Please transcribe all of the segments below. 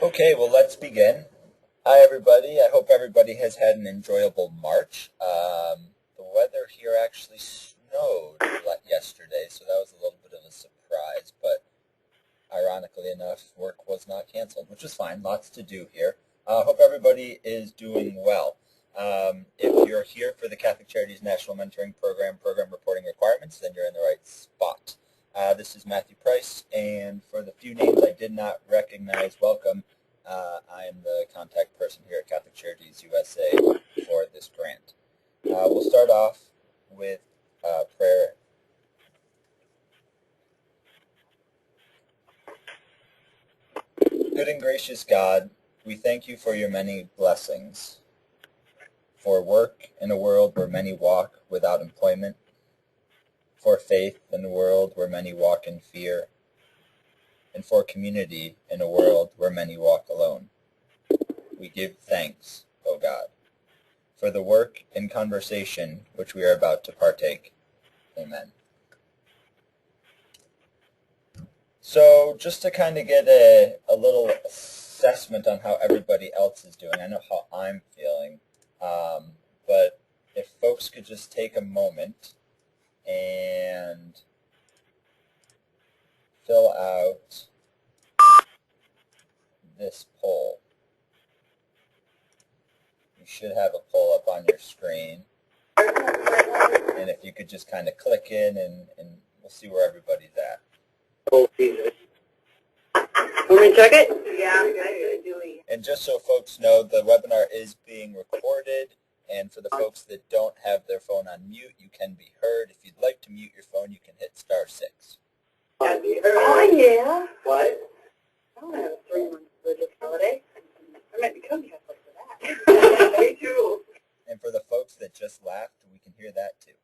Okay, well, let's begin. Hi, everybody. I hope everybody has had an enjoyable March. The weather here actually snowed yesterday, so that was a little bit of a surprise, but ironically enough, work was not canceled, which is fine. Lots to do here. Hope everybody is doing well. If you're here for the Catholic Charities National Mentoring Program reporting requirements, then you're in the right spot. This is Matthew Price, and for the few names I did not recognize, welcome. I am the contact person here at Catholic Charities USA for this grant. We'll start off with prayer. Good and gracious God, we thank you for your many blessings, for work in a world where many walk without employment, for faith in a world where many walk in fear, and for community in a world where many walk alone. We give thanks, O God, for the work and conversation which we are about to partake. Amen. So just to kind of get a little assessment on how everybody else is doing, I know how I'm feeling, but if folks could just take a moment and fill out this poll. You should have a poll up on your screen. And if you could just kind of click in and we'll see where everybody's at. Want me to check it? Yeah. And just so folks know, the webinar is being recorded. And for the folks that don't have their phone on mute, you can be heard. If you'd like to mute your phone, you can hit *6. Can be heard. Oh, yeah. What? I don't have 3 months religious holiday. I might become Catholic for that. Me too. And for the folks that just laughed, we can hear that too.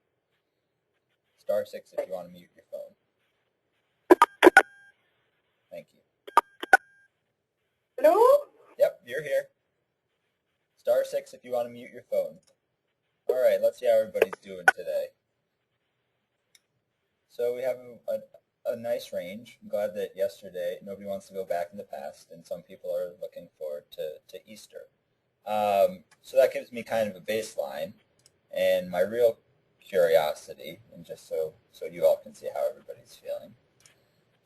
*6 if you want to mute your phone. Thank you. Hello? Yep, you're here. *6 if you want to mute your phone. All right, let's see how everybody's doing today. So we have a nice range. I'm glad that yesterday nobody wants to go back in the past, and some people are looking forward to Easter. So that gives me kind of a baseline, and my real curiosity, and just so you all can see how everybody's feeling,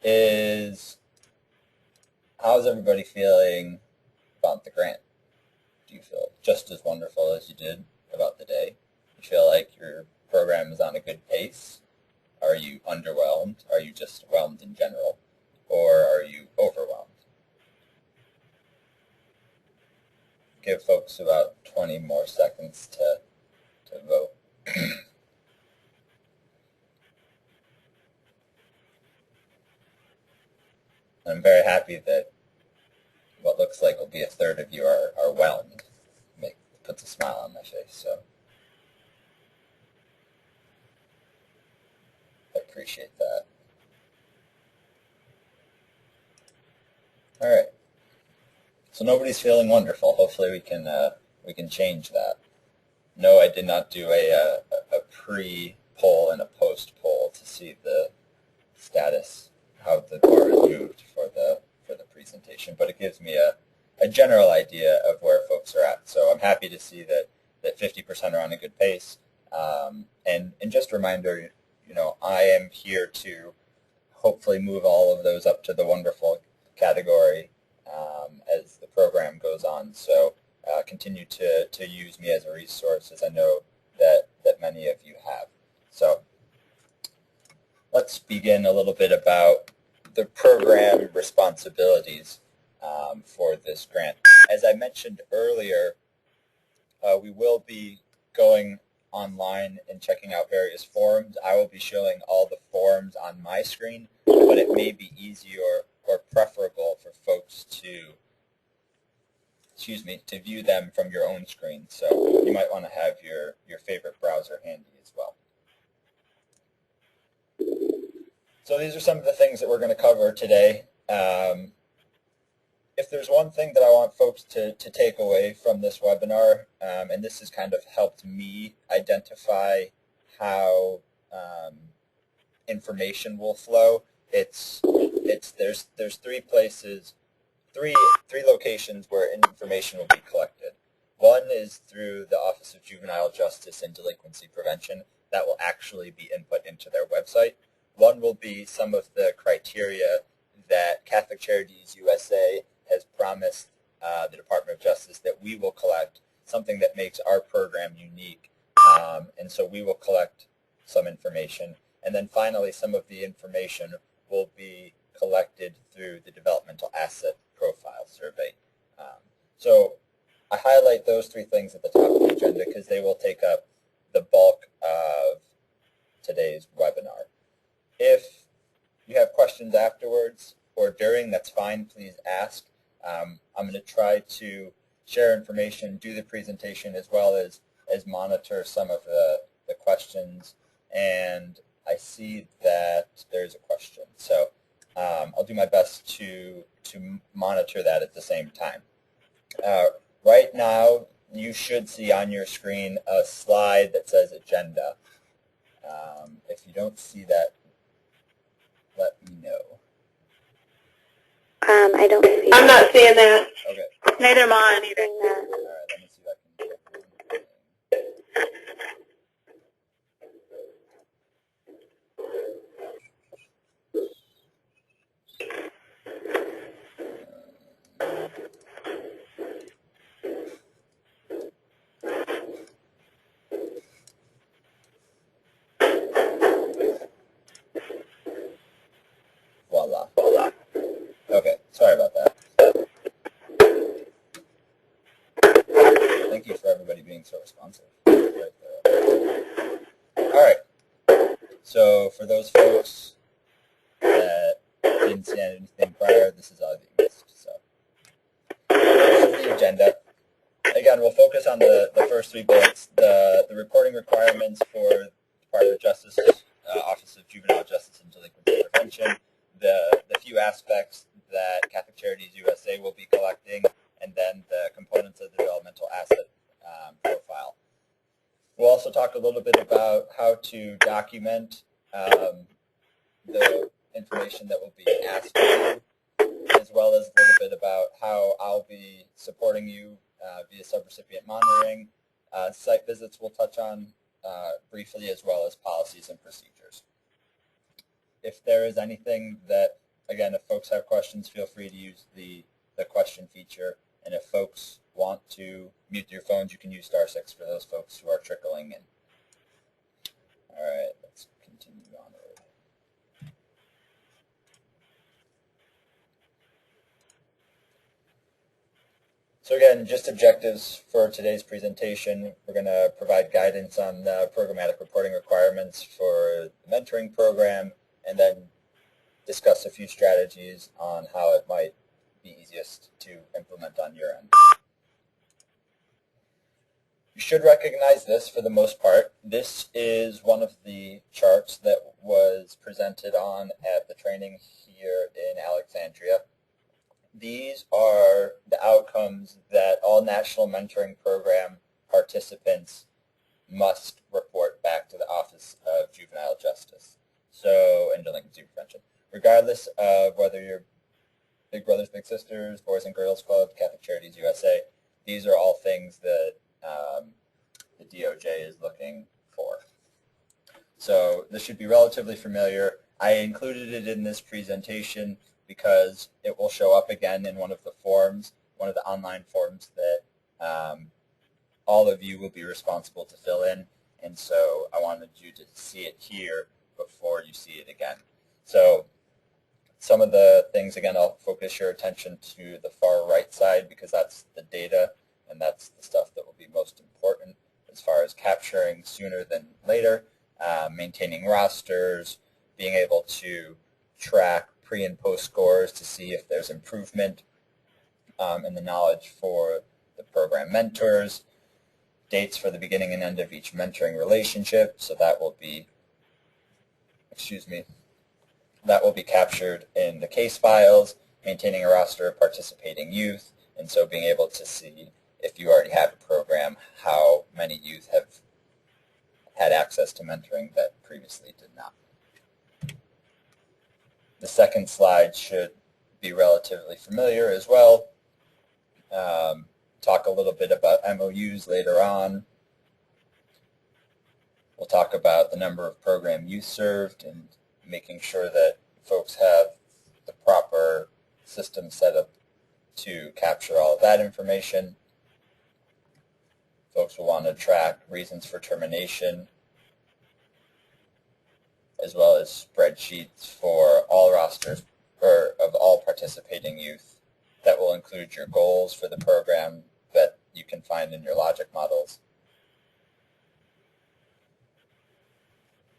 is how's everybody feeling about the grant? Do you feel just as wonderful as you did about the day? You feel like your program is on a good pace? Are you underwhelmed? Are you just whelmed in general? Or are you overwhelmed? Give folks about 20 more seconds to vote. I'm very happy that what looks like will be a third of you are whelmed. Puts a smile on my face, so I appreciate that. All right. So nobody's feeling wonderful. Hopefully we can change that. No, I did not do a pre-poll and a post-poll to see the status, how the bar is moved for the presentation, but it gives me a general idea of where folks are at. So I'm happy to see that 50% are on a good pace. And just a reminder, I am here to hopefully move all of those up to the wonderful category as the program goes on. So continue to use me as a resource, as I know that many of you have. So let's begin a little bit about the program responsibilities for this grant. As I mentioned earlier, we will be going online and checking out various forms. I will be showing all the forms on my screen, but it may be easier or preferable for folks to view them from your own screen. So you might want to have your favorite browser handy as well. So these are some of the things that we're going to cover today. If there's one thing that I want folks to take away from this webinar, and this has kind of helped me identify how information will flow, there's three locations where information will be collected. One is through the Office of Juvenile Justice and Delinquency Prevention. That will actually be input into their website. One will be some of the criteria that Catholic Charities USA has promised the Department of Justice that we will collect, something that makes our program unique. And so we will collect some information. And then finally, some of the information will be collected through the Developmental Asset Profile Survey. So I highlight those three things at the top of the agenda because they will take up the bulk of today's webinar. If you have questions afterwards or during, that's fine. Please ask. I'm going to try to share information, do the presentation, as well as monitor some of the questions. And I see that there's a question. So I'll do my best to monitor that at the same time. Right now, you should see on your screen a slide that says agenda. If you don't see that, let me know. I don't see I'm not seeing that. Okay. Neither am I. anything that. All right, let me see if I can get one thing. Voila. Okay, sorry about that. Thank you for everybody being so responsive. Right there. All right. So for those folks that didn't see anything prior, this is all you missed. So this is the agenda. Again, we'll focus on the first three bullets, the reporting requirements for Department of Justice, Office of Juvenile Justice and Delinquency Prevention, the few aspects that Catholic Charities USA will be collecting, and then the components of the developmental asset profile. We'll also talk a little bit about how to document the information that will be asked of you, as well as a little bit about how I'll be supporting you via subrecipient monitoring. Site visits we'll touch on briefly, as well as policies and procedures. If there is anything that, again, if folks have questions, feel free to use the question feature. And if folks want to mute your phones, you can use *6 for those folks who are trickling in. All right, let's continue onward. So again, just objectives for today's presentation. We're going to provide guidance on programmatic reporting requirements for the mentoring program, and then discuss a few strategies on how it might be easiest to implement on your end. You should recognize this for the most part. This is one of the charts that was presented on at the training here in Alexandria. These are the outcomes that all National Mentoring Program participants must report back to the Office of Juvenile Justice and Delinquency Prevention, regardless of whether you're Big Brothers Big Sisters, Boys and Girls Club, Catholic Charities USA. These are all things that the DOJ is looking for. So this should be relatively familiar. I included it in this presentation because it will show up again in one of the forms, one of the online forms that all of you will be responsible to fill in. And so I wanted you to see it here before you see it again. So some of the things, again, I'll focus your attention to the far right side because that's the data and that's the stuff that will be most important as far as capturing sooner than later, maintaining rosters, being able to track pre- and post scores to see if there's improvement in the knowledge for the program mentors, dates for the beginning and end of each mentoring relationship, so that will be, that will be captured in the case files, maintaining a roster of participating youth, and so being able to see if you already have a program, how many youth have had access to mentoring that previously did not. The second slide should be relatively familiar as well. Talk a little bit about MOUs later on. We'll talk about the number of program youth served and making sure that folks have the proper system set up to capture all of that information. Folks will want to track reasons for termination, as well as spreadsheets for all rosters or of all participating youth that will include your goals for the program that you can find in your logic models.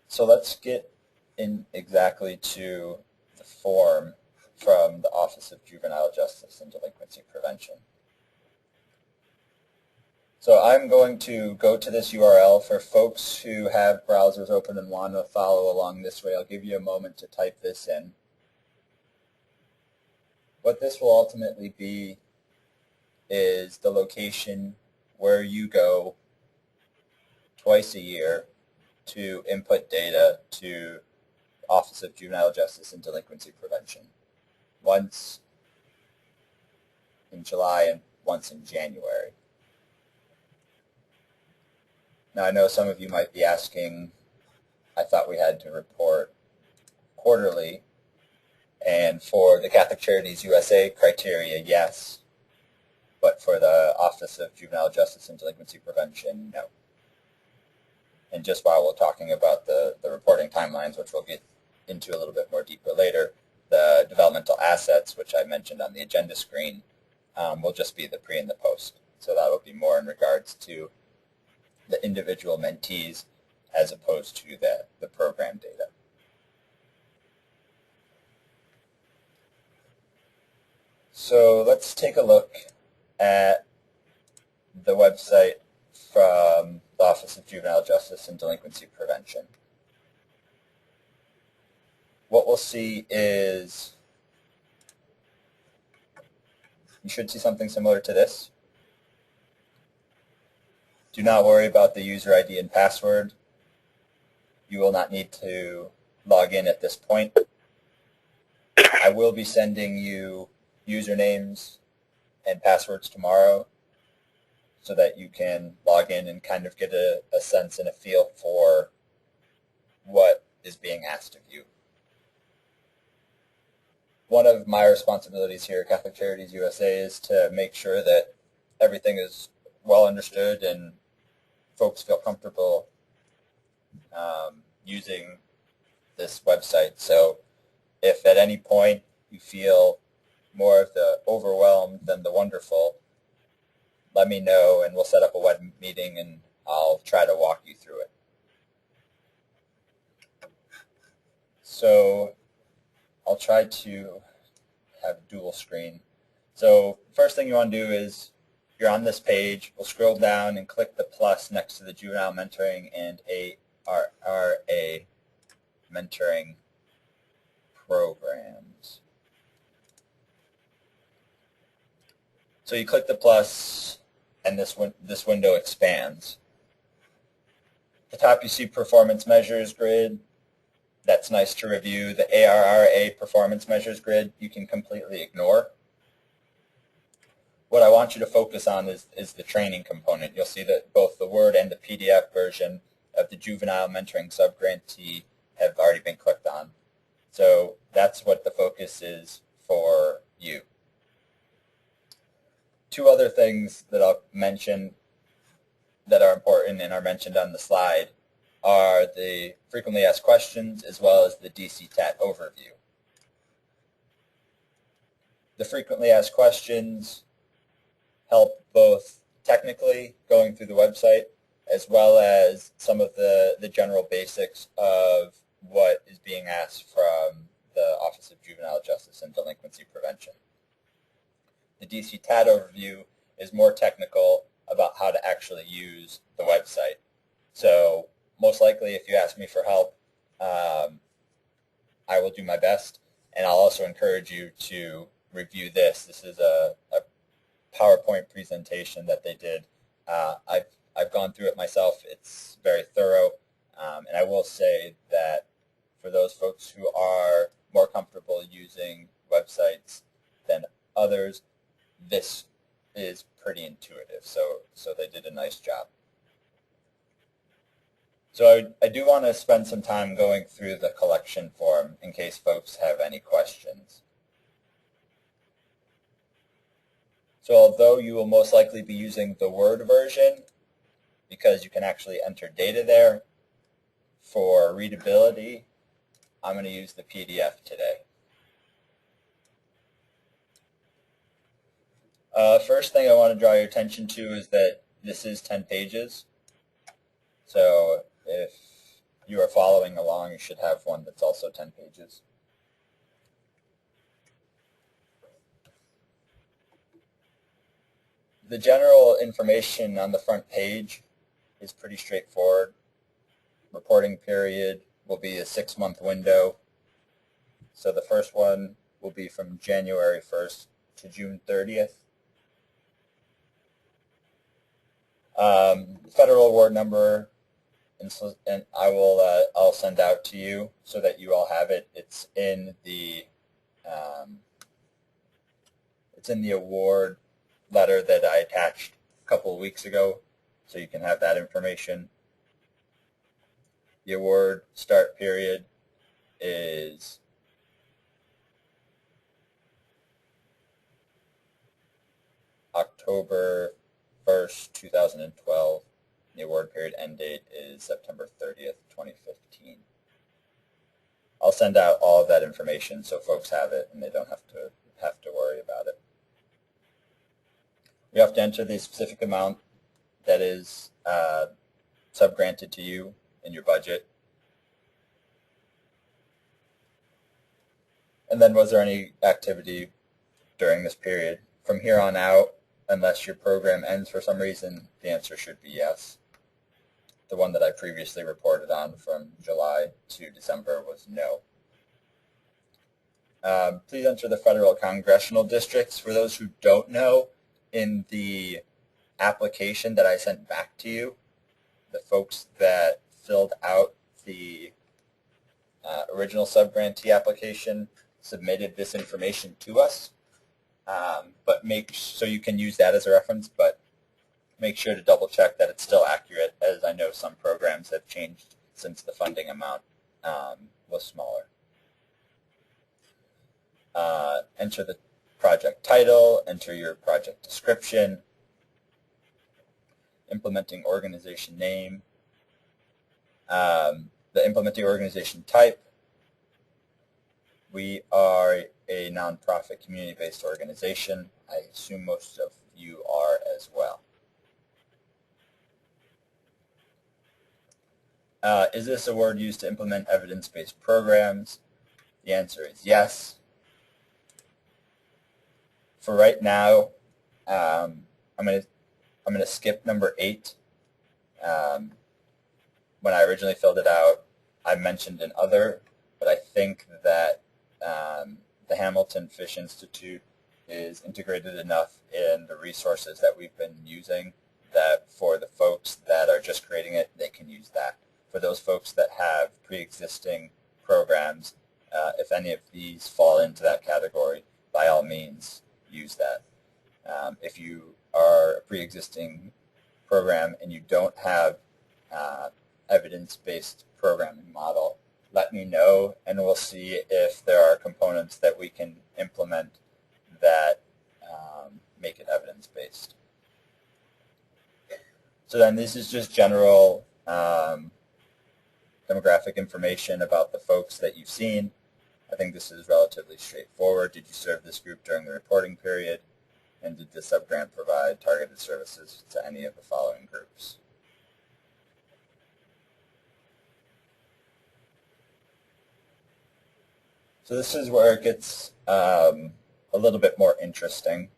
So let's get in exactly to the form from the Office of Juvenile Justice and Delinquency Prevention. So I'm going to go to this URL. For folks who have browsers open and want to follow along this way, I'll give you a moment to type this in. What this will ultimately be is the location where you go twice a year to input data to Office of Juvenile Justice and Delinquency Prevention. Once in July and once in January. Now I know some of you might be asking, I thought we had to report quarterly, and for the Catholic Charities USA criteria, yes, but for the Office of Juvenile Justice and Delinquency Prevention, no. And just while we're talking about the reporting timelines, which we'll get into a little bit more deeper later, the developmental assets, which I mentioned on the agenda screen, will just be the pre and the post. So that will be more in regards to the individual mentees as opposed to the program data. So let's take a look at the website from the Office of Juvenile Justice and Delinquency Prevention. What we'll see is, you should see something similar to this. Do not worry about the user ID and password. You will not need to log in at this point. I will be sending you usernames and passwords tomorrow so that you can log in and kind of get a sense and a feel for what is being asked of you. One of my responsibilities here at Catholic Charities USA is to make sure that everything is well understood and folks feel comfortable using this website. So if at any point you feel more of the overwhelmed than the wonderful, let me know and we'll set up a web meeting and I'll try to walk you through it. So I'll try to have dual screen. So first thing you want to do is, you're on this page, we'll scroll down and click the plus next to the Juvenile Mentoring and ARRA Mentoring Programs. So you click the plus and this window expands. At the top you see Performance Measures Grid. That's nice to review. The ARRA Performance Measures Grid you can completely ignore. What I want you to focus on is the training component. You'll see that both the Word and the PDF version of the Juvenile Mentoring Subgrantee have already been clicked on. So that's what the focus is for you. Two other things that I'll mention that are important and are mentioned on the slide are the frequently asked questions as well as the DCTAT overview. The frequently asked questions help both technically going through the website as well as some of the general basics of what is being asked from the Office of Juvenile Justice and Delinquency Prevention. The DCTAT overview is more technical about how to actually use the website. So most likely if you ask me for help, I will do my best, and I'll also encourage you to review this. This is a PowerPoint presentation that they did. I've gone through it myself. It's very thorough, and I will say that for those folks who are more comfortable using websites than others, this is pretty intuitive. So they did a nice job. So I do want to spend some time going through the collection form in case folks have any questions. So although you will most likely be using the Word version because you can actually enter data there, for readability, I'm going to use the PDF today. First thing I want to draw your attention to is that this is 10 pages. So if you are following along, you should have one that's also 10 pages. The general information on the front page is pretty straightforward. Reporting period will be a 6-month window. So the first one will be from January 1st to June 30th. Federal award number, and I'll send out to you so that you all have it. It's in the award letter that I attached a couple of weeks ago, so you can have that information. The award start period is October 1st, 2012. The award period end date is September 30th, 2015. I'll send out all of that information so folks have it and they don't have to worry about it. You have to enter the specific amount that is subgranted to you in your budget. And then was there any activity during this period? From here on out, unless your program ends for some reason, the answer should be yes. The one that I previously reported on from July to December was no. Please enter the federal congressional districts. For those who don't know, in the application that I sent back to you, the folks that filled out the original subgrantee application submitted this information to us. But so you can use that as a reference, but make sure to double check that it's still accurate, as I know some programs have changed since the funding amount was smaller. Enter the project title, enter your project description, implementing organization name, the implementing organization type. We are a nonprofit community-based organization. I assume most of you are as well. Is this award used to implement evidence-based programs? The answer is yes. For right now, I'm gonna skip number 8. When I originally filled it out, I mentioned an other, but I think that the Hamilton Fish Institute is integrated enough in the resources that we've been using that for the folks that are just creating it, they can use that. For those folks that have pre-existing programs, if any of these fall into that category, by all means, use that. If you are a pre-existing program and you don't have evidence-based programming model, let me know and we'll see if there are components that we can implement that make it evidence-based. So then this is just general demographic information about the folks that you've seen. I think this is relatively straightforward. Did you serve this group during the reporting period? And did the subgrant provide targeted services to any of the following groups? So this is where it gets a little bit more interesting.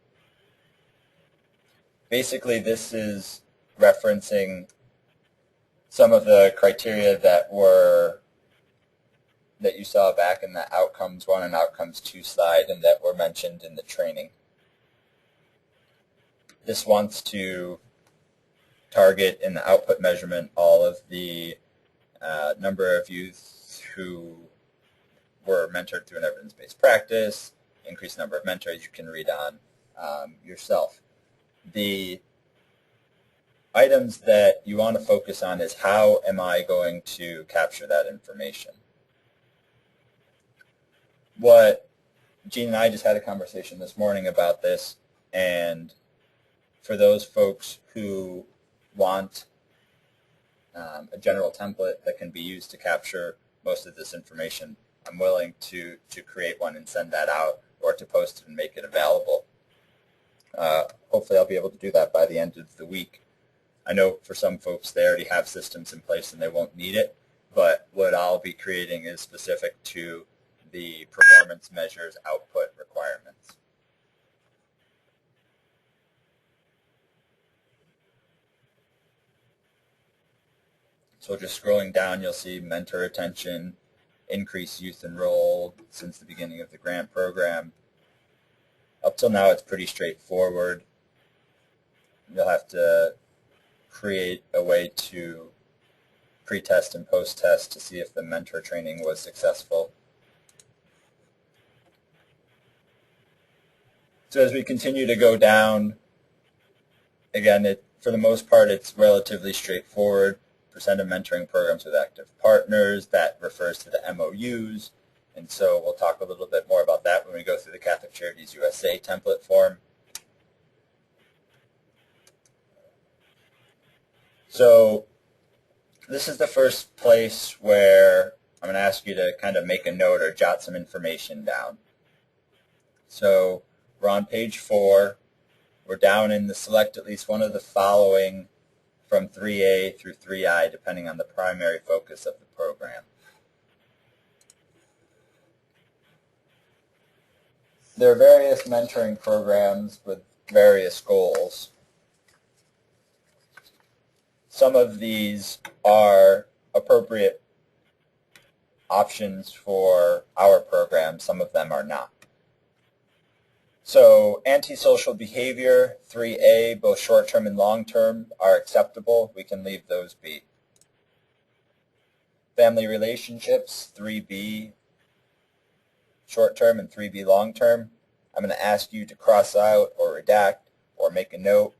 Basically, this is referencing some of the criteria that you saw back in the Outcomes 1 and Outcomes 2 slide and that were mentioned in the training. This wants to target in the output measurement all of the number of youth who were mentored through an evidence-based practice, increased number of mentors you can read on yourself. The items that you want to focus on is how am I going to capture that information? What Gene and I just had a conversation this morning about this, and for those folks who want a general template that can be used to capture most of this information, I'm willing to create one and send that out, or to post it and make it available. Hopefully I'll be able to do that by the end of the week. I know for some folks they already have systems in place and they won't need it, but what I'll be creating is specific to the performance measures output requirements. So just scrolling down, you'll see mentor retention, increased youth enrolled since the beginning of the grant program. Up till now, it's pretty straightforward. You'll have to create a way to pre-test and post-test to see if the mentor training was successful. So as we continue to go down, again, for the most part, it's relatively straightforward. Percent of mentoring programs with active partners, that refers to the MOUs, and so we'll talk a little bit more about that when we go through the Catholic Charities USA template form. So this is the first place where I'm going to ask you to kind of make a note or jot some information down. So we're on page 4. We're down in the select at least one of the following from 3A through 3I, depending on the primary focus of the program. There are various mentoring programs with various goals. Some of these are appropriate options for our program, some of them are not. So antisocial behavior, 3A, both short-term and long-term, are acceptable. We can leave those be. Family relationships, 3B, short-term, and 3B, long-term. I'm going to ask you to cross out or redact or make a note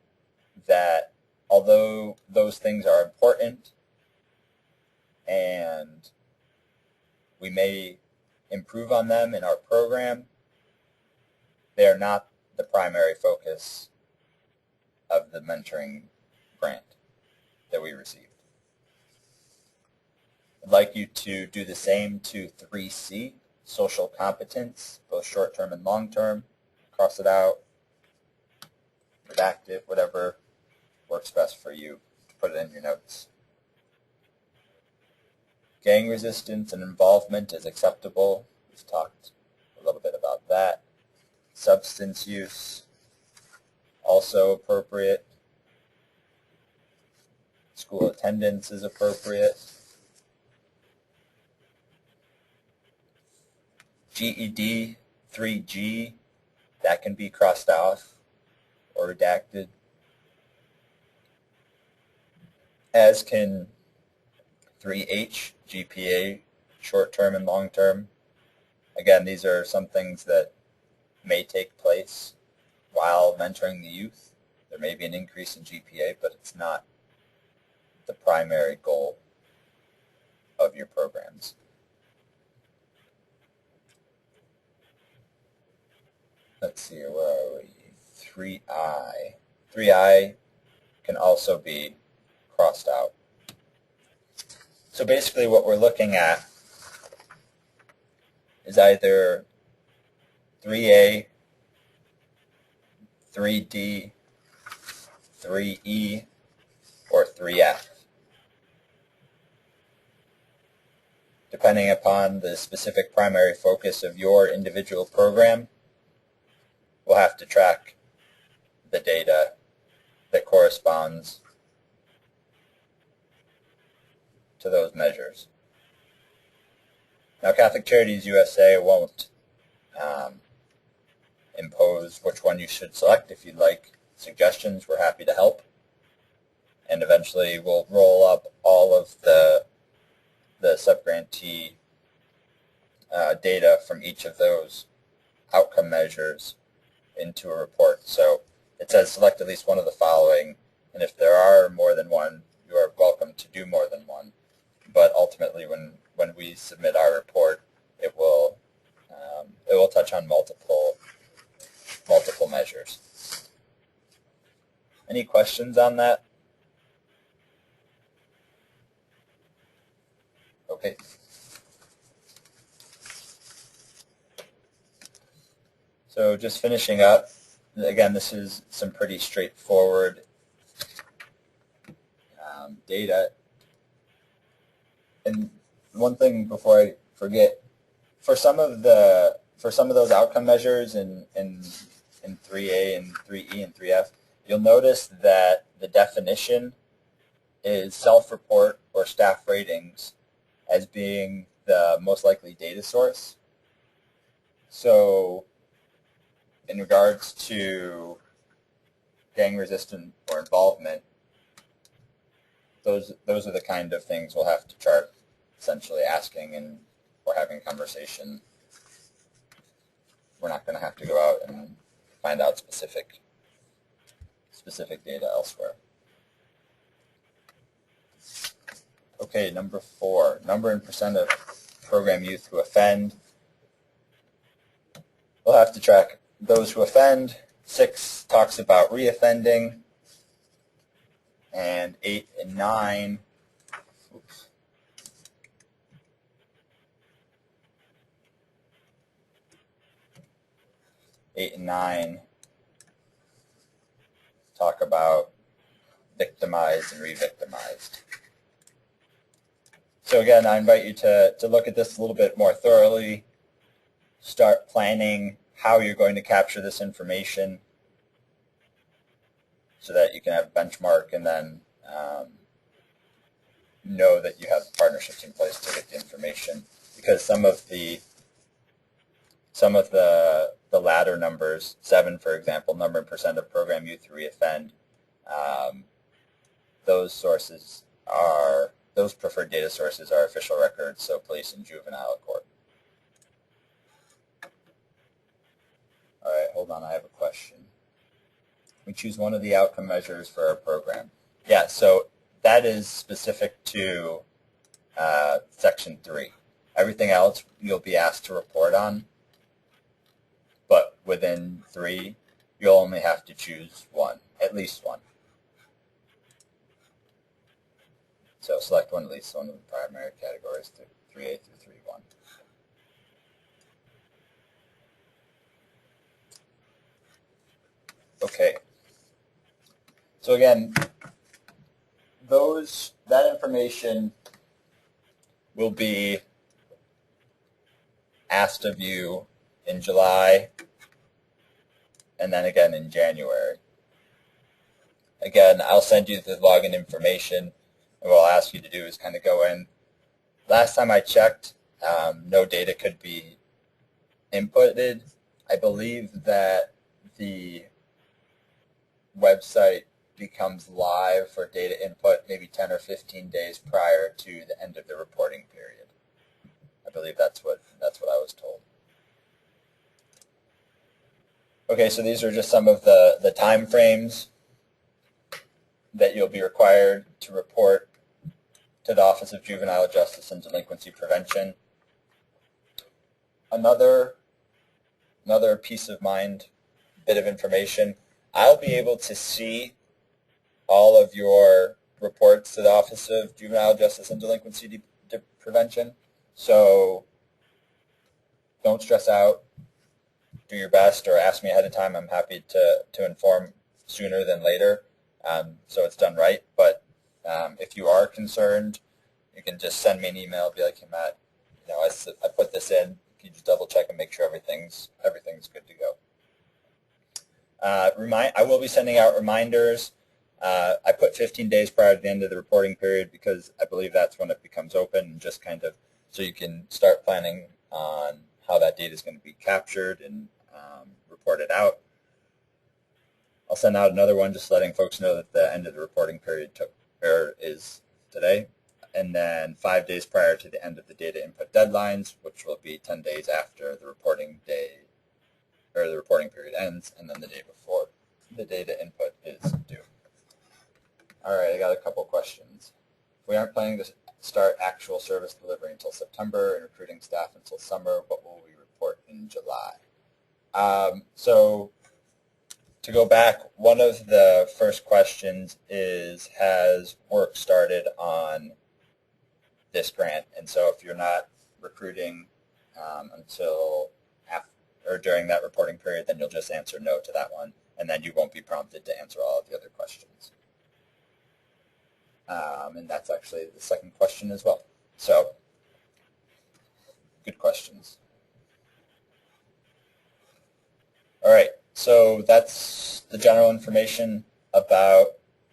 that although those things are important and we may improve on them in our program, they are not the primary focus of the mentoring grant that we received. I'd like you to do the same to 3C, social competence, both short-term and long-term. Cross it out, redact it, whatever works best for you. Put it in your notes. Gang resistance and involvement is acceptable. We've talked a little bit about that. Substance use, also appropriate. School attendance is appropriate. GED, 3G, that can be crossed off or redacted, as can 3H, GPA, short-term and long-term. Again, these are some things that may take place while mentoring the youth. There may be an increase in GPA, but it's not the primary goal of your programs. Let's see, where are we? 3I. 3I can also be crossed out. So basically what we're looking at is either 3A, 3D, 3E, or 3F. Depending upon the specific primary focus of your individual program, we'll have to track the data that corresponds to those measures. Now, Catholic Charities USA won't impose which one you should select. If you'd like suggestions, we're happy to help. And eventually we'll roll up all of the subgrantee data from each of those outcome measures into a report. So it says select at least one of the following, and if there are more than one, you are welcome to do more than one. But ultimately, when we submit our report, it will touch on multiple measures. Any questions on that? Okay. So just finishing up, again, this is some pretty straightforward data. And one thing before I forget, for some of those outcome measures in 3A and 3E and 3F, you'll notice that the definition is self-report or staff ratings as being the most likely data source. So in regards to gang resistance or involvement, those are the kind of things we'll have to chart, essentially asking and or having a conversation. We're not going to have to go out and find out specific data elsewhere. Okay, number 4, number and percent of program youth who offend. We'll have to track those who offend. 6 talks about reoffending, and 8 and 9. Oops. 8 and 9 talk about victimized and re-victimized. So again, I invite you to look at this a little bit more thoroughly, start planning how you're going to capture this information so that you can have a benchmark, and then know that you have partnerships in place to get the information. Because some of the latter numbers, 7 for example, number and percent of program youth who reoffend, those preferred data sources are official records, so police and juvenile court. All right, hold on, I have a question. We choose one of the outcome measures for our program. Yeah, so that is specific to Section 3. Everything else you'll be asked to report on, but within 3, you'll only have to choose one, at least one. So select one, at least one of the primary categories, 3A through 3.1. Okay. So again, that information will be asked of you in July and then again in January. Again, I'll send you the login information, and what I'll ask you to do is kind of go in. Last time I checked, no data could be inputted. I believe that the website becomes live for data input maybe 10 or 15 days prior to the end of the reporting period. I believe that's what I was told. Okay, so these are just some of the time frames that you'll be required to report to the Office of Juvenile Justice and Delinquency Prevention. Another peace of mind bit of information, I'll be able to see all of your reports to the Office of Juvenile Justice and Delinquency Prevention. So don't stress out. Do your best, or ask me ahead of time. I'm happy to inform sooner than later, so it's done right. But if you are concerned, you can just send me an email, be like, hey Matt, I put this in. Can you just double check and make sure everything's good to go? I will be sending out reminders. I put 15 days prior to the end of the reporting period because I believe that's when it becomes open, and just kind of so you can start planning on how that data is going to be captured and reported out. I'll send out another one just letting folks know that the end of the reporting period is today. and then 5 days prior to the end of the data input deadlines, which will be 10 days after the reporting day, or the reporting period ends, and then the day before the data input is due. All right, I got a couple questions. We aren't planning to start actual service delivery until September and recruiting staff until summer. What will we report in July? So to go back, one of the first questions is, has work started on this grant? And so if you're not recruiting until after or during that reporting period, then you'll just answer no to that one, and then you won't be prompted to answer all of the other questions. And that's actually the second question as well. So, good questions. All right, so that's the general information about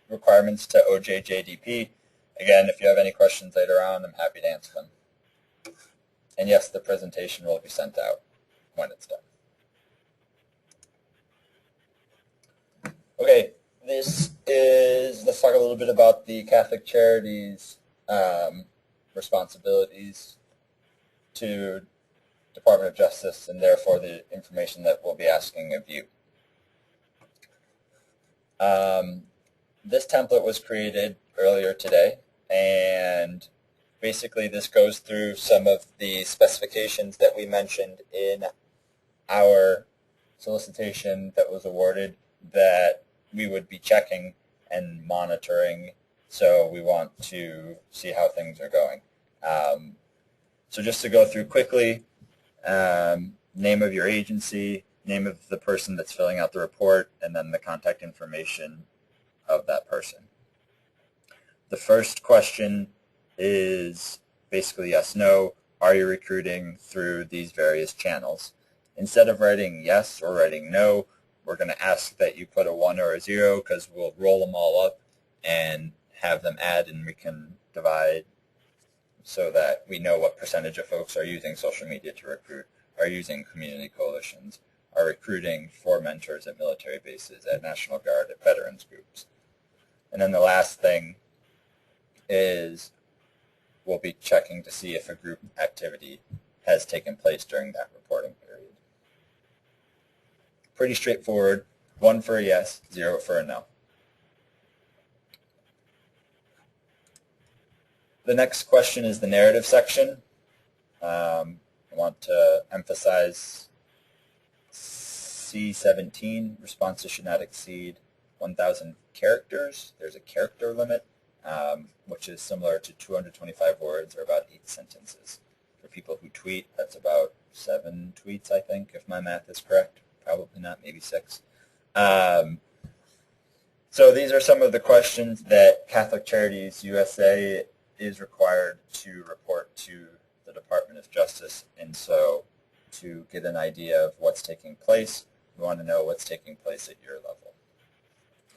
requirements to OJJDP. Again, if you have any questions later on, I'm happy to answer them. And yes, the presentation will be sent out when it's done. Okay, let's talk a little bit about the Catholic Charities responsibilities to Department of Justice, and therefore the information that we'll be asking of you. This template was created earlier today, and basically this goes through some of the specifications that we mentioned in our solicitation that was awarded that we would be checking and monitoring, so we want to see how things are going. So just to go through quickly, name of your agency, name of the person that's filling out the report, and then the contact information of that person. The first question is basically yes, no. Are you recruiting through these various channels? Instead of writing yes or writing no, we're going to ask that you put a 1 or a 0, because we'll roll them all up and have them add, and we can divide so that we know what percentage of folks are using social media to recruit, are using community coalitions, are recruiting for mentors at military bases, at National Guard, at veterans groups. And then the last thing is we'll be checking to see if a group activity has taken place during that reporting period. Pretty straightforward. 1 for a yes, 0 for a no. The next question is the narrative section. I want to emphasize C17, responses should not exceed 1,000 characters. There's a character limit, which is similar to 225 words, or about 8 sentences. For people who tweet, that's about 7 tweets, I think, if my math is correct. Probably not, maybe 6. So these are some of the questions that Catholic Charities USA is required to report to the Department of Justice. And so to get an idea of what's taking place, we want to know what's taking place at your level.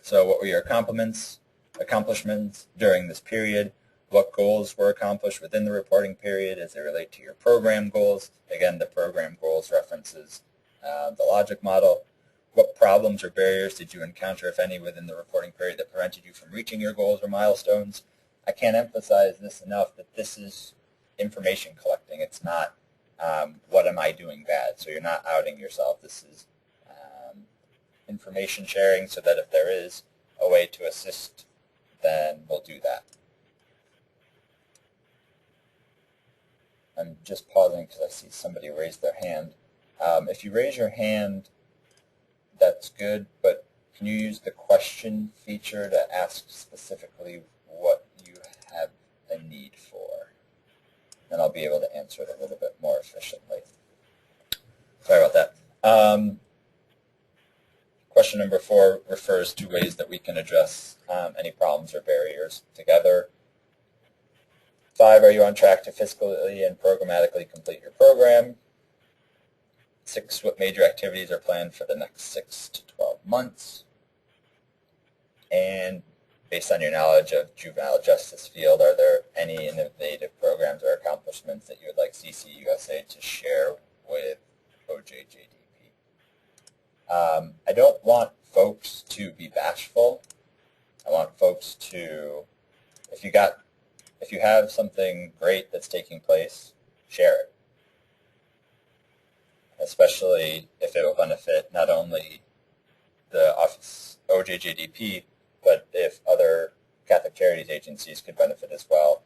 So what were your accomplishments during this period? What goals were accomplished within the reporting period as they relate to your program goals? Again, the program goals references the logic model. What problems or barriers did you encounter, if any, within the reporting period that prevented you from reaching your goals or milestones? I can't emphasize this enough, that this is information collecting. It's not what am I doing bad. So you're not outing yourself. This is information sharing, so that if there is a way to assist, then we'll do that. I'm just pausing because I see somebody raise their hand. If you raise your hand, that's good, but can you use the question feature to ask specifically what you have a need for? And I'll be able to answer it a little bit more efficiently. Sorry about that. Question number 4 refers to ways that we can address any problems or barriers together. 5, are you on track to fiscally and programmatically complete your program? 6, what major activities are planned for the next 6 to 12 months? And based on your knowledge of juvenile justice field, are there any innovative programs or accomplishments that you would like CCUSA to share with OJJDP? I don't want folks to be bashful. I want folks to, if you got if you have something great that's taking place, share it, especially if it will benefit not only the Office OJJDP, but if other Catholic Charities agencies could benefit as well.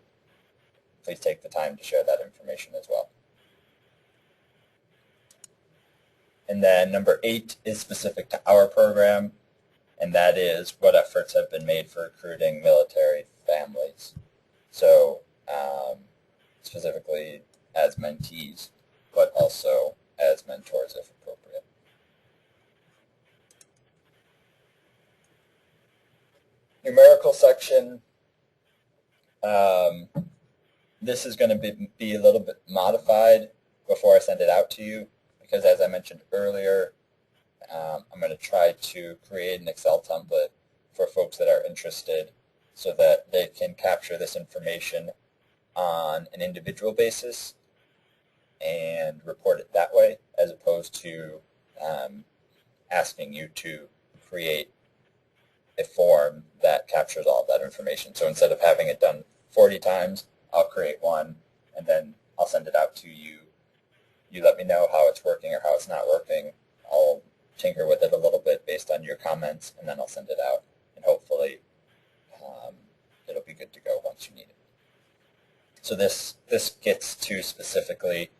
Please take the time to share that information as well. And then number 8 is specific to our program, and that is what efforts have been made for recruiting military families. So specifically as mentees, but also as mentors if appropriate. Numerical section. This is going to be a little bit modified before I send it out to you, because as I mentioned earlier, I'm going to try to create an Excel template for folks that are interested so that they can capture this information on an individual basis and report it that way, as opposed to asking you to create a form that captures all of that information. So instead of having it done 40 times, I'll create one, and then I'll send it out to you. You let me know how it's working or how it's not working. I'll tinker with it a little bit based on your comments, and then I'll send it out, and hopefully it'll be good to go once you need it. So this gets to specifically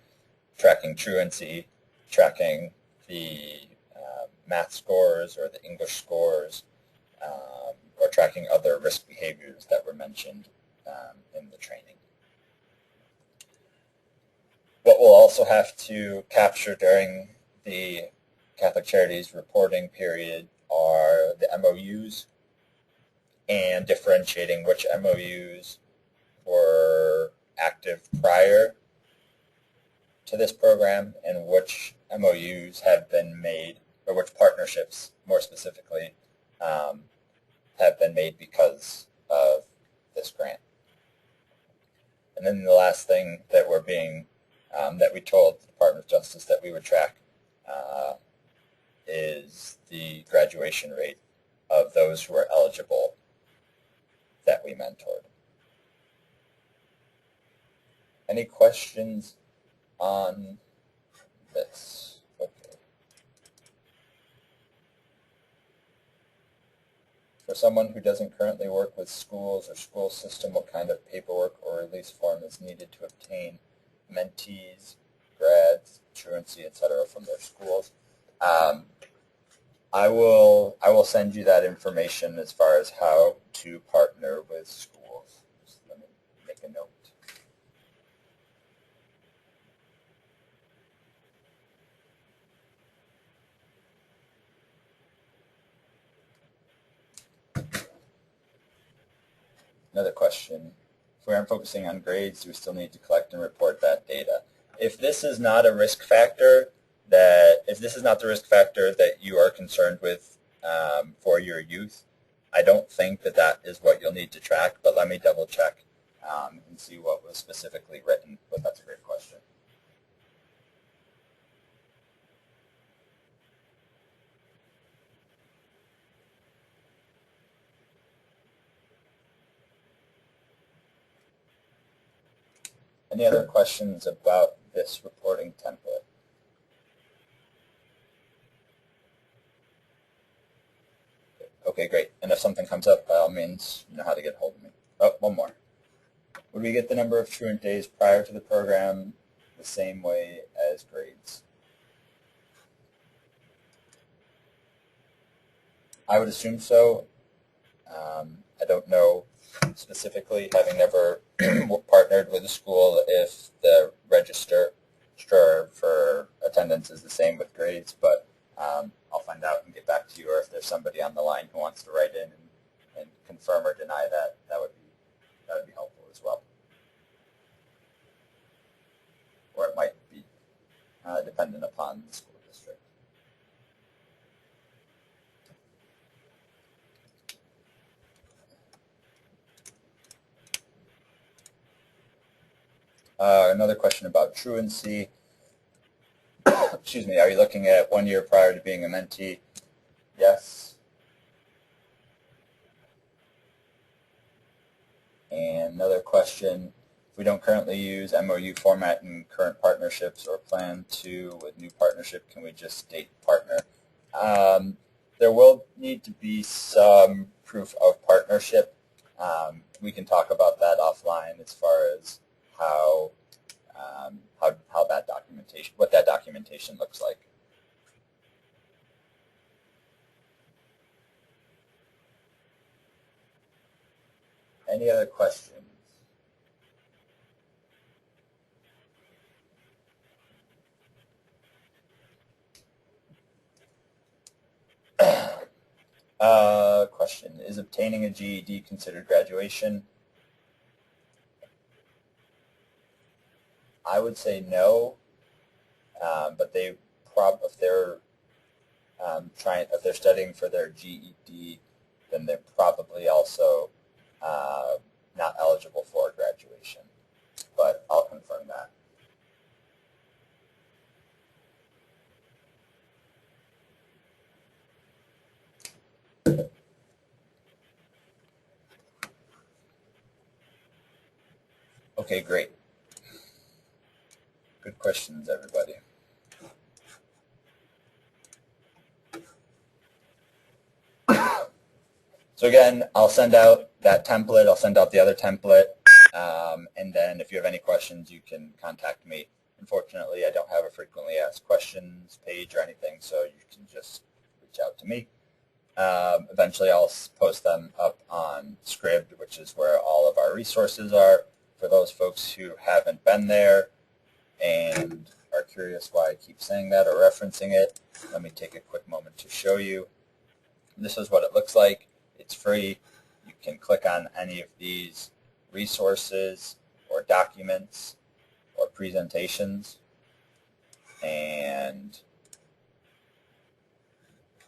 tracking truancy, tracking the math scores or the English scores, or tracking other risk behaviors that were mentioned in the training. What we'll also have to capture during the Catholic Charities reporting period are the MOUs, and differentiating which MOUs were active prior to this program and which MOUs have been made, or which partnerships more specifically have been made because of this grant. And then the last thing that we're being that we told the Department of Justice that we would track is the graduation rate of those who are eligible that we mentored. Any questions on this? Okay. For someone who doesn't currently work with schools or school system, what kind of paperwork or release form is needed to obtain mentees, grads, truancy, etc. from their schools? I will send you that information as far as how to partner with schools. Just let me make a note. Another question. If we aren't focusing on grades, do we still need to collect and report that data? If this is not a risk factor, if this is not the risk factor that you are concerned with for your youth, I don't think that that is what you'll need to track, but let me double check and see what was specifically written, but that's a great question. Any other questions about this reporting template? Okay, great. And if something comes up, by all means, you know how to get a hold of me. Oh, one more. Would we get the number of truant days prior to the program the same way as grades? I would assume so. I don't know specifically, having never partnered with a school, if the register for attendance is the same with grades, but I'll find out and get back to you, or if there's somebody on the line who wants to write in and confirm or deny that, that would be helpful as well. Or it might be dependent upon the school district. Another question about truancy. Excuse me, are you looking at 1 year prior to being a mentee? Yes. And Another question, if we don't currently use MOU format in current partnerships or plan to with new partnership, can we just state partner? There will need to be some proof of partnership. We can talk about that offline as far as how that documentation, what that documentation looks like. Any other questions? Question, is obtaining a GED considered graduation? I would say no, but they if they're studying for their GED, then they're probably also not eligible for graduation. But I'll confirm that. Okay, great. Good questions, everybody. So again, I'll send out that template. I'll send out the other template. And then if you have any questions, you can contact me. Unfortunately, I don't have a frequently asked questions page or anything, so you can just reach out to me. Eventually, I'll post them up on Scribd, which is where all of our resources are. For those folks who haven't been there and are curious why I keep saying that or referencing it, let me take a quick moment to show you. This is what it looks like. It's free. You can click on any of these resources or documents or presentations and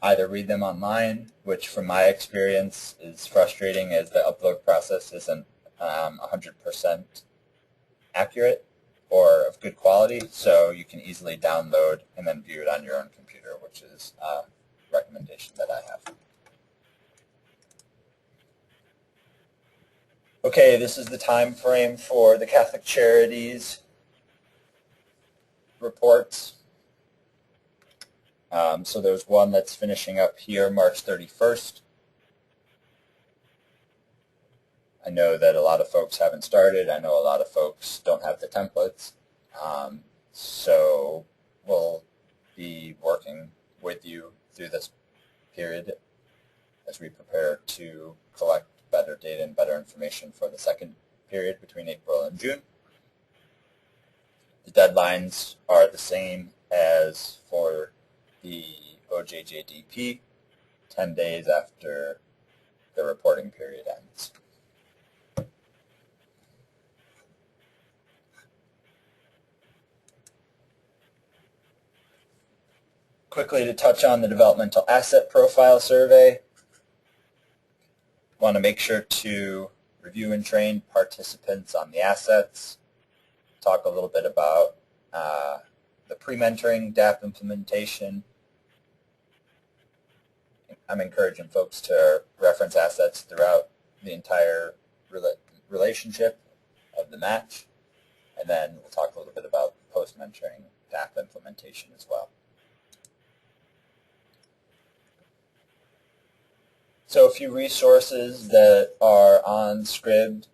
either read them online, which from my experience is frustrating as the upload process isn't 100% accurate or of good quality, so you can easily download and then view it on your own computer, which is a recommendation that I have. Okay, this is the time frame for the Catholic Charities reports. So there's one that's finishing up here March 31st. I know that a lot of folks haven't started. I know a lot of folks don't have the templates. So we'll be working with you through this period as we prepare to collect better data and better information for the second period between April and June. The deadlines are the same as for the OJJDP, 10 days after the reporting period ends. Quickly to touch on the developmental asset profile survey. Want to make sure to review and train participants on the assets. Talk a little bit about the pre-mentoring DAP implementation. I'm encouraging folks to reference assets throughout the entire relationship of the match. And then we'll talk a little bit about post-mentoring DAP implementation as well. So a few resources that are on Scribd,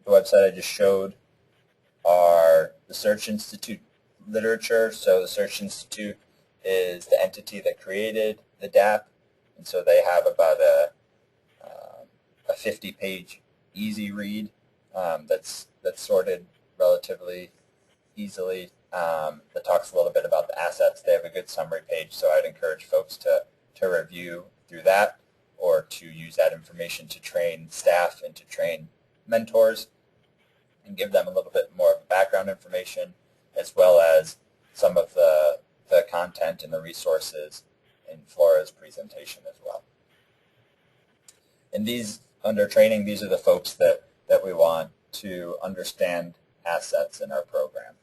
the website I just showed, are the Search Institute literature. So the Search Institute is the entity that created the DAP, and so they have about a 50-page easy read that's sorted relatively easily. That talks a little bit about the assets. They have a good summary page, so I'd encourage folks to review through that or to use that information to train staff and to train mentors and give them a little bit more of background information as well as some of the content and the resources in Flora's presentation as well. And these, under training, these are the folks that we want to understand assets in our program.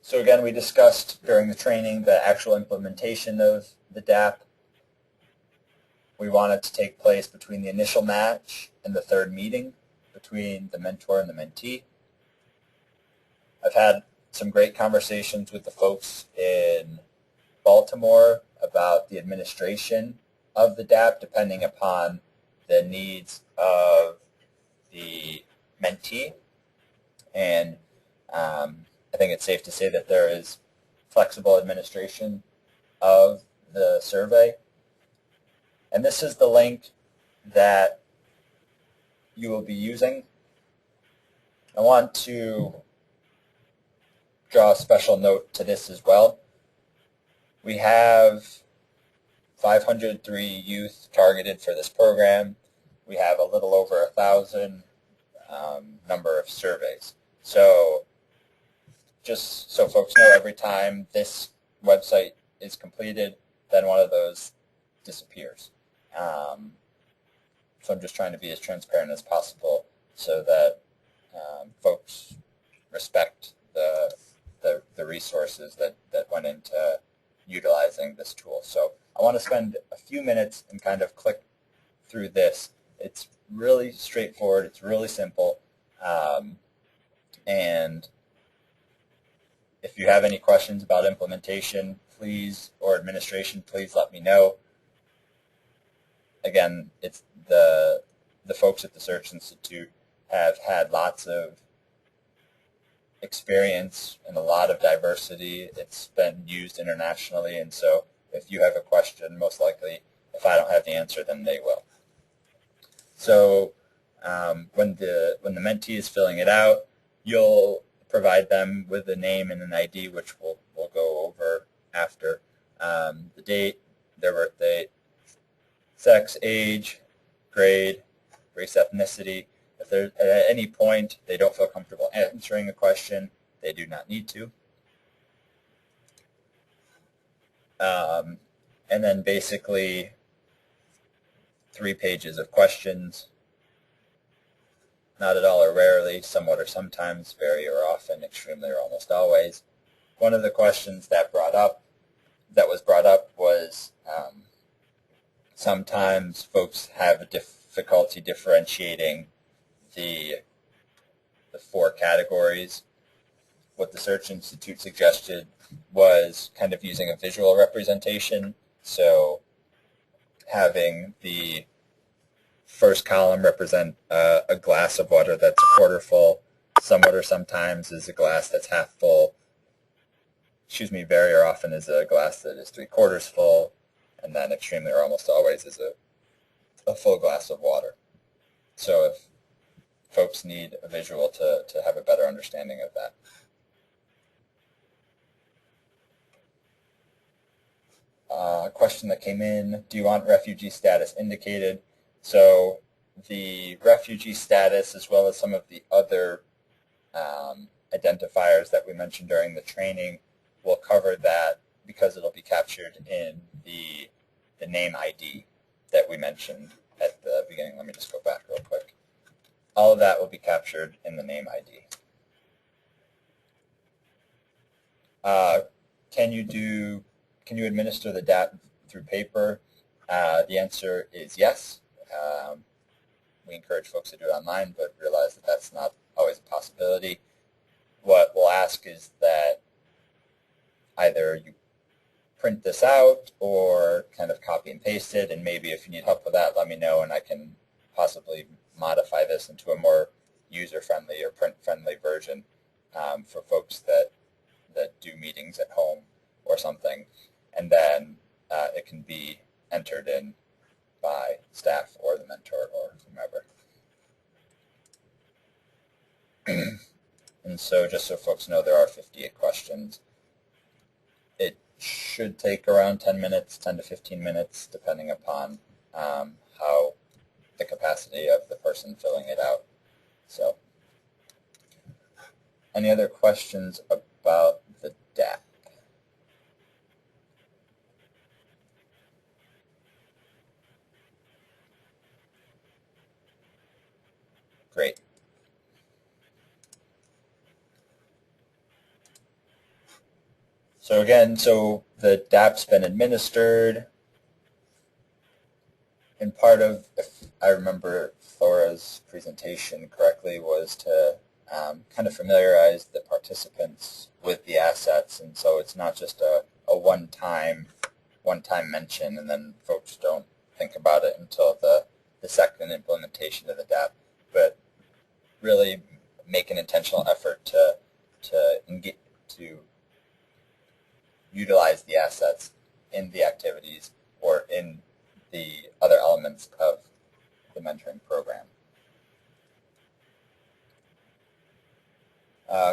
So again, we discussed during the training the actual implementation of the DAP. we want it to take place between the initial match and the third meeting between the mentor and the mentee. I've had some great conversations with the folks in Baltimore about the administration of the DAP depending upon the needs of the mentee. And I think it's safe to say that there is flexible administration of the survey. And this is the link that you will be using. I want to draw a special note to this as well. We have 503 youth targeted for this program. We have a little over 1,000 number of surveys. So just so folks know, every time this website is completed, then one of those disappears. So I'm just trying to be as transparent as possible so that folks respect the resources that went into utilizing this tool. So I want to spend a few minutes and kind of click through this. It's really straightforward. It's really simple. And if you have any questions about implementation, please, or administration, please let me know. Again, it's the folks at the Search Institute have had lots of experience and a lot of diversity. It's been used internationally, and so if you have a question, most likely, if I don't have the answer, then they will. So when the mentee is filling it out, you'll provide them with a name and an ID, which we'll go over after. The date, their birth date, sex, age, grade, race, ethnicity. If there's at any point they don't feel comfortable answering a question, they do not need to. And then basically 3 pages of questions. Not at all or rarely, somewhat or sometimes, very or often, extremely or almost always. One of the questions that was brought up was sometimes folks have a difficulty differentiating the 4 categories. What the Search Institute suggested was kind of using a visual representation. So having the first column represent a glass of water that's a quarter full, somewhat or sometimes is a glass that's half full, very or often is a glass that is 3/4 full, and then extremely or almost always is a full glass of water. So if folks need a visual to have a better understanding of that. A question that came in, do you want refugee status indicated? So the refugee status, as well as some of the other identifiers that we mentioned during the training, will cover that because it'll be captured in the name ID that we mentioned at the beginning. Let me just go back real quick. All of that will be captured in the name ID. Can you administer the DAP through paper? The answer is yes. We encourage folks to do it online, but realize that that's not always a possibility. What we'll ask is that either you print this out or kind of copy and paste it, and maybe if you need help with that, let me know, and I can possibly modify this into a more user-friendly or print-friendly version for folks that do meetings at home or something, and then it can be entered in by staff or the mentor or whomever. And so just so folks know, there are 58 questions. It should take around 10 minutes, 10 to 15 minutes, depending upon how the capacity of the person filling it out. So any other questions about the DAP? Great. So again, the DAP's been administered. part of, if I remember Flora's presentation correctly, was to kind of familiarize the participants with the assets, and so it's not just a one-time mention and then folks don't think about it until the second implementation of the DAP, but really make an intentional effort to utilize the assets in the activities or in the other elements of the mentoring program.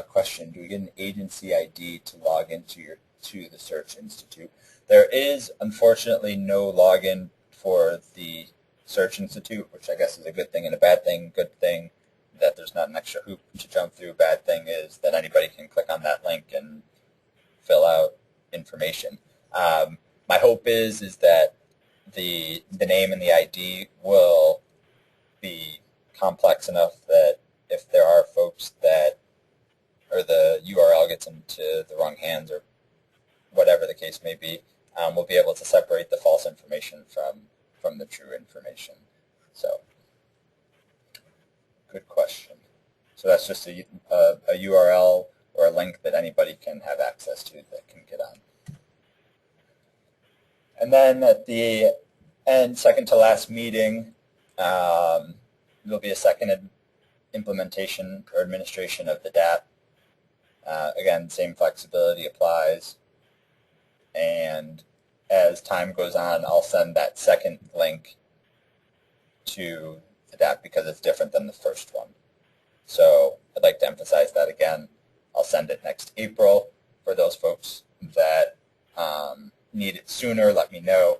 Question, do we get an agency ID to log into the Search Institute? There is, unfortunately, no login for the Search Institute, which I guess is a good thing and a bad thing. Good thing that there's not an extra hoop to jump through. Bad thing is that anybody can click on that link and fill out information. My hope is that the name and the ID will be complex enough that if there are folks that, or the URL gets into the wrong hands or whatever the case may be, we'll be able to separate the false information from the true information. So, good question. So that's just a URL or a link that anybody can have access to that can get on. And then at the end, second to last meeting, there'll be a second implementation or administration of the DAP. Again, same flexibility applies. And as time goes on, I'll send that second link to the DAP because it's different than the first one. So I'd like to emphasize that again. I'll send it next April. For those folks that need it sooner, let me know.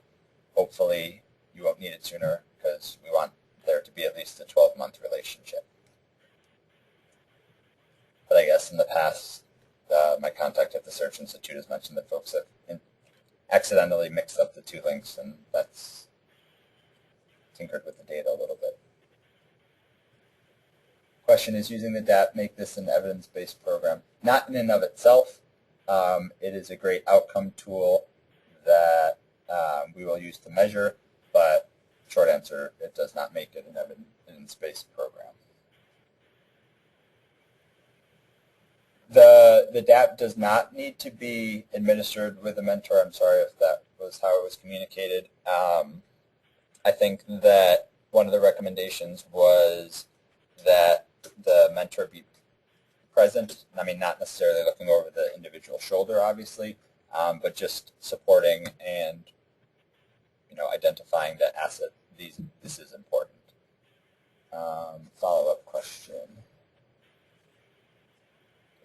Hopefully you won't need it sooner because we want there to be at least a 12-month relationship. But I guess in the past, my contact at the Search Institute has mentioned that folks have accidentally mixed up the two links, and that's tinkered with the data a little bit. Question is, using the DAP make this an evidence-based program? Not in and of itself. It is a great outcome tool that we will use to measure, but short answer, it does not make it an evidence-based program. The DAP does not need to be administered with a mentor. I'm sorry if that was how it was communicated. I think that one of the recommendations was that the mentor be present. I mean, not necessarily looking over the individual shoulder, obviously, but just supporting and identifying that asset. This is important. Follow-up question.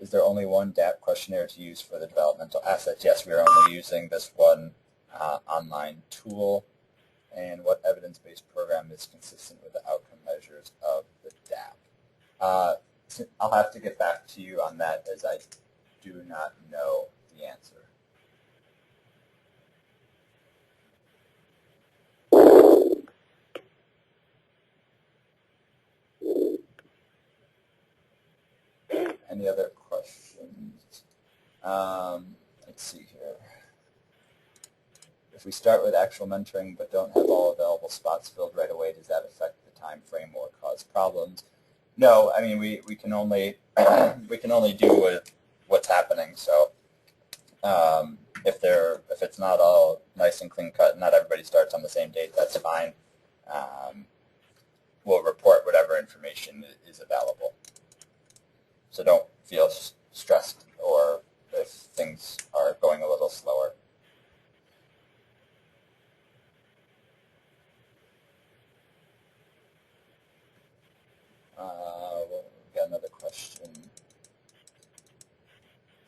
Is there only one DAP questionnaire to use for the developmental assets? Yes, we are only using this one online tool. And what evidence-based program is consistent with the outcome measures of the DAP? I'll have to get back to you on that as I do not know the answer. Any other questions? Let's see here. If we start with actual mentoring but don't have all available spots filled right away, does that affect the time frame or cause problems? No, I mean we can only do what's happening. So if it's not all nice and clean cut, and not everybody starts on the same date, that's fine. We'll report whatever information is available. So don't feel stressed or if things are going a little slower. We've got another question.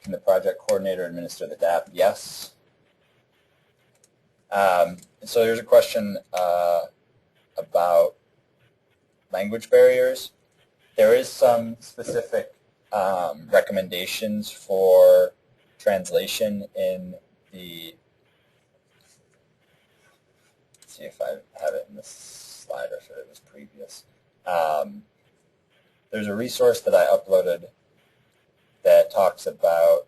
Can the project coordinator administer the DAP? Yes. So there's a question about language barriers. There is some specific recommendations for translation in the, let's see if I have it in this slide or if it was previous. There's a resource that I uploaded that talks about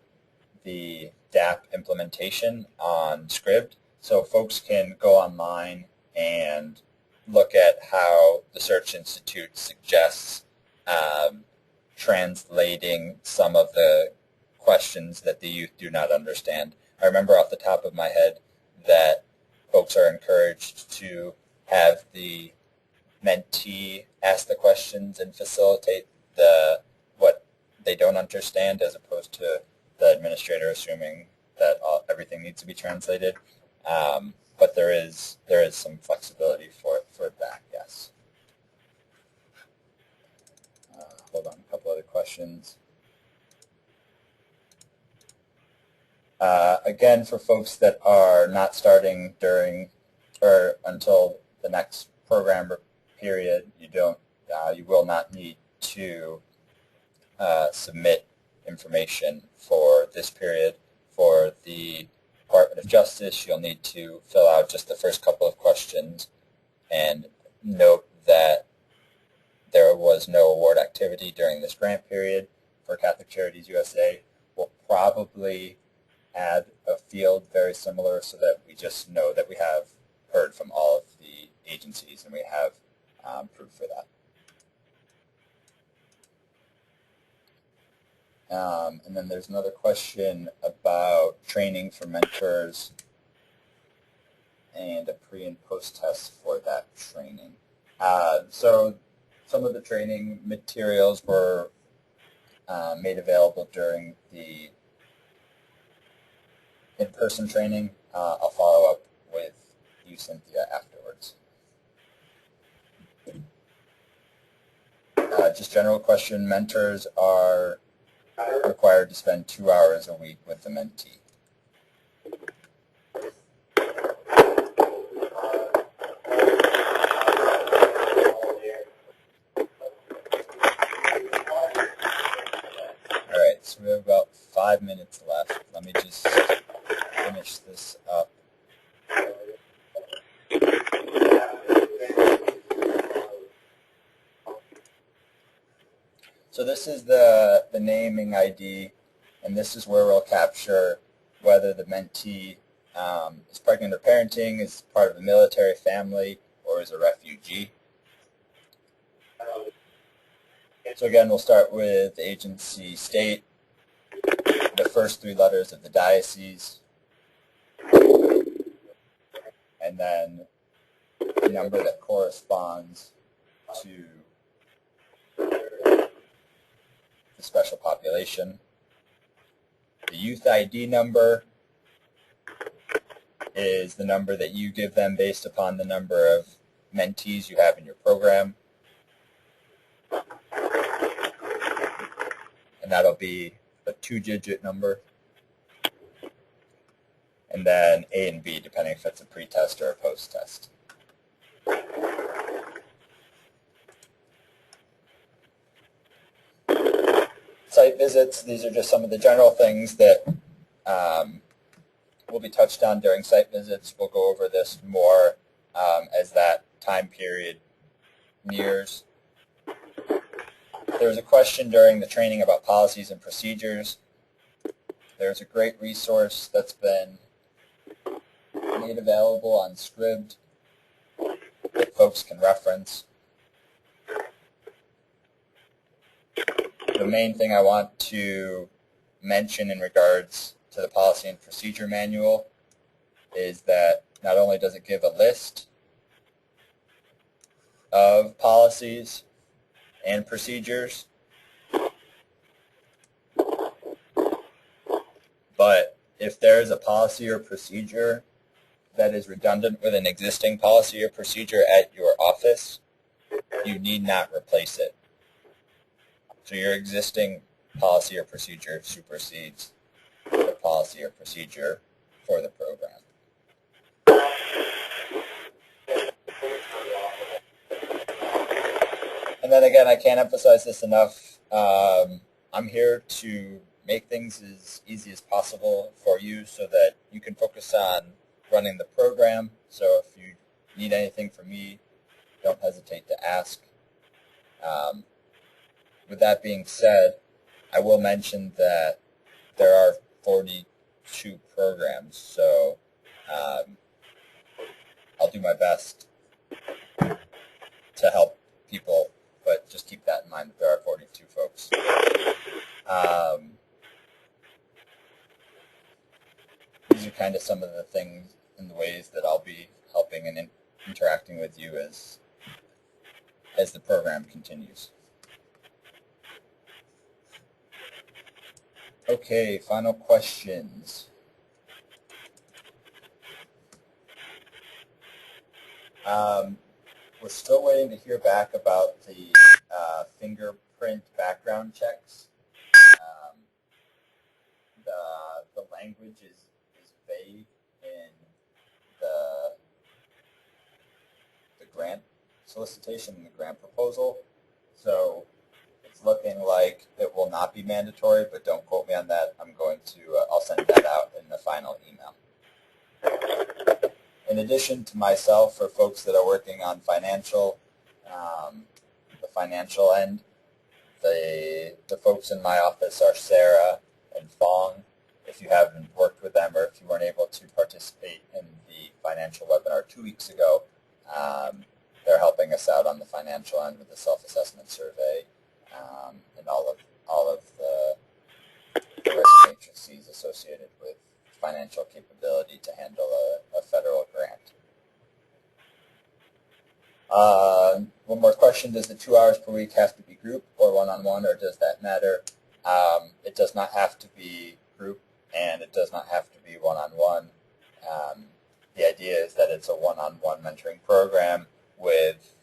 the DAP implementation on Scribd. So folks can go online and look at how the Search Institute suggests translating some of the questions that the youth do not understand. I remember off the top of my head that folks are encouraged to have the mentee ask the questions and facilitate what they don't understand, as opposed to the administrator assuming that everything needs to be translated. But there is some flexibility for that, yes. Hold on, a couple other questions. Again, for folks that are not starting during or until the next program period, you will not need to submit information for this period. For the Department of Justice, you'll need to fill out just the first couple of questions and note that there was no award activity during this grant period. For Catholic Charities USA, we'll probably add a field very similar so that we just know that we have heard from all of the agencies and we have proof for that. And then there's another question about training for mentors and a pre and post test for that training. So some of the training materials were made available during the in-person training. I'll follow up with you, Cynthia, afterwards. Just general question, mentors are required to spend 2 hours a week with the mentee. All right, so we have about 5 minutes left. Let me just finish this up. So this is the naming ID, and this is where we'll capture whether the mentee is pregnant or parenting, is part of a military family, or is a refugee. So again, we'll start with the agency state, the first 3 letters of the diocese, and then the number that corresponds to the special population. The youth ID number is the number that you give them based upon the number of mentees you have in your program. And that'll be a 2-digit number. And then A and B, depending if it's a pre-test or a post-test. Site visits, these are just some of the general things that will be touched on during site visits. We'll go over this more as that time period nears. There was a question during the training about policies and procedures. There's a great resource that's been made available on Scribd that folks can reference. The main thing I want to mention in regards to the policy and procedure manual is that not only does it give a list of policies and procedures, but if there's a policy or procedure that is redundant with an existing policy or procedure at your office, you need not replace it. So your existing policy or procedure supersedes the policy or procedure for the program. And then again, I can't emphasize this enough. I'm here to make things as easy as possible for you so that you can focus on running the program. So if you need anything from me, don't hesitate to ask. With that being said, I will mention that there are 42 programs, so I'll do my best to help people, but just keep that in mind that there are 42 folks. These are kind of some of the things and the ways that I'll be helping and interacting with you as the program continues. Okay, final questions. We're still waiting to hear back about the fingerprint background checks. The language is vague in the grant solicitation and the grant proposal. So it's looking like it will not be mandatory, but don't quote me on that. I'm going to, I'll send that out in the final email. In addition to myself, for folks that are working on financial, the financial end, the folks in my office are Sarah and Fong. If you haven't worked with them or if you weren't able to participate in the financial webinar 2 weeks ago, they're helping us out on the financial end with the self-assessment survey and all of the risk matrices associated with financial capability to handle a federal grant. One more question: does the 2 hours per week have to be group or one-on-one, or does that matter? It does not have to be group, and it does not have to be one-on-one. The idea is that it's a one-on-one mentoring program with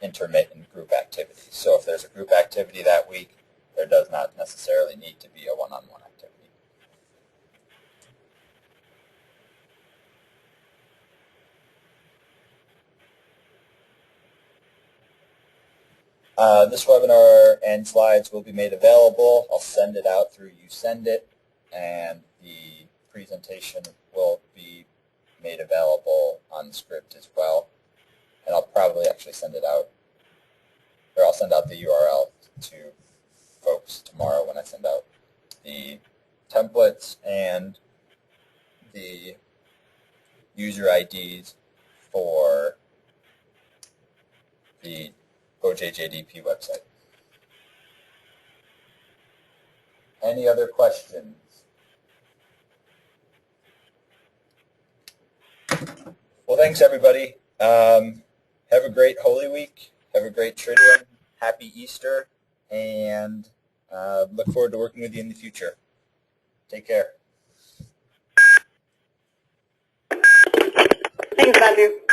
intermittent group activities. So if there's a group activity that week, there does not necessarily need to be a one-on-one activity. This webinar and slides will be made available. I'll send it out through You Send It, and the presentation will be made available on Script as well. And I'll probably actually send it out, or I'll send out the URL to folks tomorrow when I send out the templates and the user IDs for the OJJDP website. Any other questions? Well, thanks everybody. Have a great Holy Week. Have a great Triduum. Happy Easter. And look forward to working with you in the future. Take care. Thanks, Andrew.